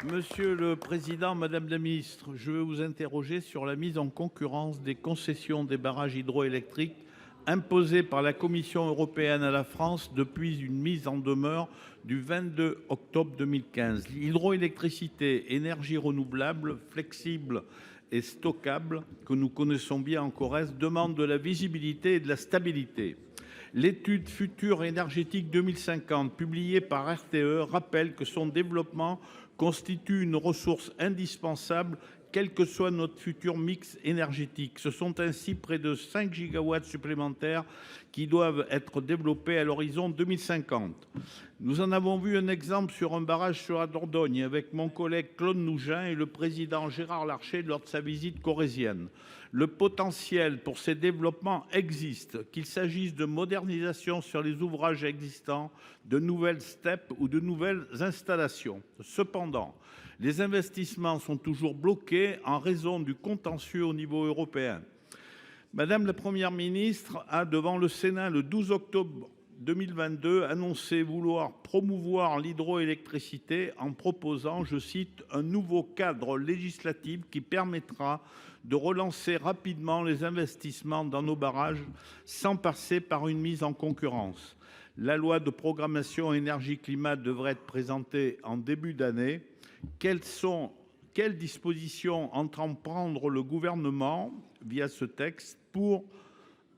Monsieur le Président, Madame la Ministre, je veux vous interroger sur la mise en concurrence des concessions des barrages hydroélectriques imposées par la Commission européenne à la France depuis une mise en demeure du 22 octobre 2015. L'hydroélectricité, énergie renouvelable, flexible et stockable, que nous connaissons bien en Corrèze, demande de la visibilité et de la stabilité. L'étude Futur énergétique 2050, publiée par RTE, rappelle que son développement constitue une ressource indispensable, quel que soit notre futur mix énergétique. Ce sont ainsi près de 5 gigawatts supplémentaires qui doivent être développés à l'horizon 2050. Nous en avons vu un exemple sur un barrage sur la Dordogne avec mon collègue Claude Nougin et le président Gérard Larcher lors de sa visite corrézienne. Le potentiel pour ces développements existe, qu'il s'agisse de modernisation sur les ouvrages existants, de nouvelles steppes ou de nouvelles installations. Cependant, les investissements sont toujours bloqués en raison du contentieux au niveau européen. Madame la Première ministre a, devant le Sénat le 12 octobre 2022, annoncé vouloir promouvoir l'hydroélectricité en proposant, je cite, un nouveau cadre législatif qui permettra de relancer rapidement les investissements dans nos barrages sans passer par une mise en concurrence. La loi de programmation énergie-climat devrait être présentée en début d'année. Quelles dispositions entend prendre le gouvernement via ce texte pour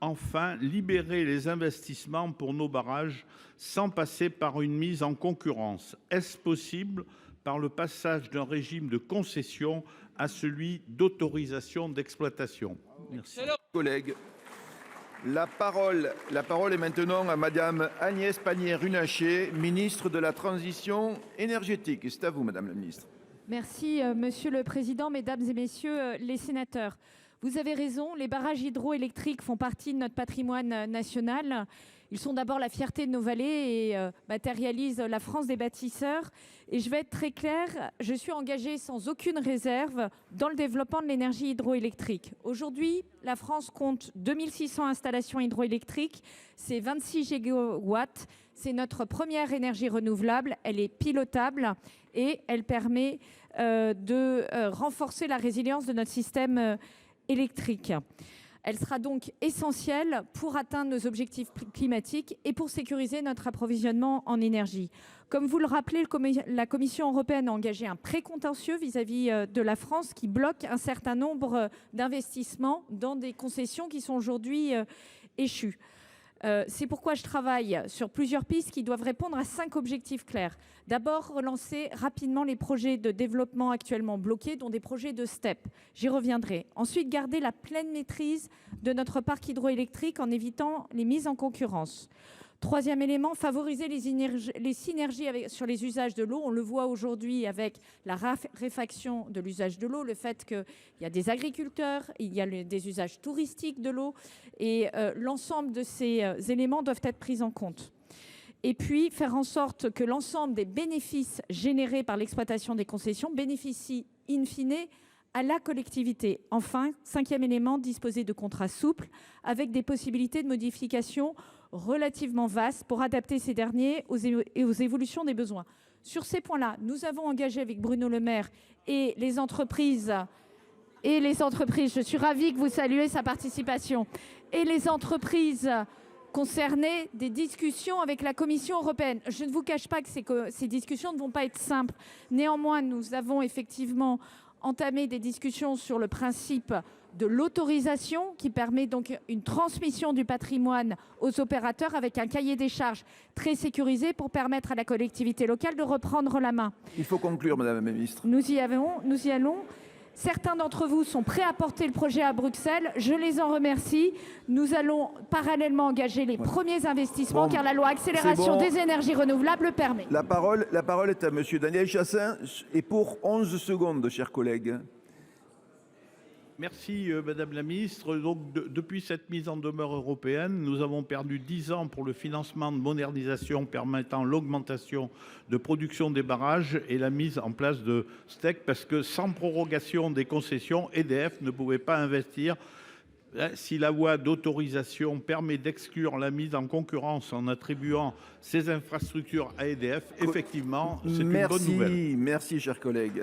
enfin libérer les investissements pour nos barrages sans passer par une mise en concurrence? Est-ce possible par le passage d'un régime de concession à celui d'autorisation d'exploitation? Merci. Collègues. La parole est maintenant à Madame Agnès Pannier-Runacher, ministre de la Transition énergétique. C'est à vous, Madame la Ministre. Merci, Monsieur le Président, Mesdames et Messieurs les sénateurs. Vous avez raison, les barrages hydroélectriques font partie de notre patrimoine national. Ils sont d'abord la fierté de nos vallées et matérialisent la France des bâtisseurs. Et je vais être très claire, je suis engagée sans aucune réserve dans le développement de l'énergie hydroélectrique. Aujourd'hui, la France compte 2600 installations hydroélectriques, c'est 26 gigawatts. C'est notre première énergie renouvelable, elle est pilotable et elle permet de renforcer la résilience de notre système électrique. Elle sera donc essentielle pour atteindre nos objectifs climatiques et pour sécuriser notre approvisionnement en énergie. Comme vous le rappelez, la Commission européenne a engagé un précontentieux vis-à-vis de la France qui bloque un certain nombre d'investissements dans des concessions qui sont aujourd'hui échues. C'est pourquoi je travaille sur plusieurs pistes qui doivent répondre à 5 objectifs clairs. D'abord, relancer rapidement les projets de développement actuellement bloqués, dont des projets de STEP. J'y reviendrai. Ensuite, garder la pleine maîtrise de notre parc hydroélectrique en évitant les mises en concurrence. Troisième élément, favoriser les synergies sur les usages de l'eau. On le voit aujourd'hui avec la raréfaction de l'usage de l'eau, le fait qu'il y a des agriculteurs, il y a des usages touristiques de l'eau, et l'ensemble de ces éléments doivent être pris en compte. Et puis, faire en sorte que l'ensemble des bénéfices générés par l'exploitation des concessions bénéficient in fine à la collectivité. Enfin, cinquième élément, disposer de contrats souples avec des possibilités de modification relativement vastes pour adapter ces derniers aux évolutions des besoins. Sur ces points-là, nous avons engagé avec Bruno Le Maire et les entreprises, je suis ravie que vous saluiez sa participation, et les entreprises concernées, des discussions avec la Commission européenne. Je ne vous cache pas que ces discussions ne vont pas être simples. Néanmoins, nous avons effectivement entamé des discussions sur le principe de l'autorisation qui permet donc une transmission du patrimoine aux opérateurs avec un cahier des charges très sécurisé pour permettre à la collectivité locale de reprendre la main. Il faut conclure, Madame la Ministre. Nous y allons. Certains d'entre vous sont prêts à porter le projet à Bruxelles. Je les en remercie. Nous allons parallèlement engager les premiers investissements car la loi accélération des énergies renouvelables le permet. La parole est à Monsieur Daniel Chassaing et pour 11 secondes, chers collègues. Merci Madame la Ministre. Donc, depuis cette mise en demeure européenne, nous avons perdu 10 ans pour le financement de modernisation permettant l'augmentation de production des barrages et la mise en place de STEC parce que sans prorogation des concessions, EDF ne pouvait pas investir Si la voie d'autorisation permet d'exclure la mise en concurrence en attribuant ces infrastructures à EDF, effectivement, c'est une bonne nouvelle. Merci, cher collègue.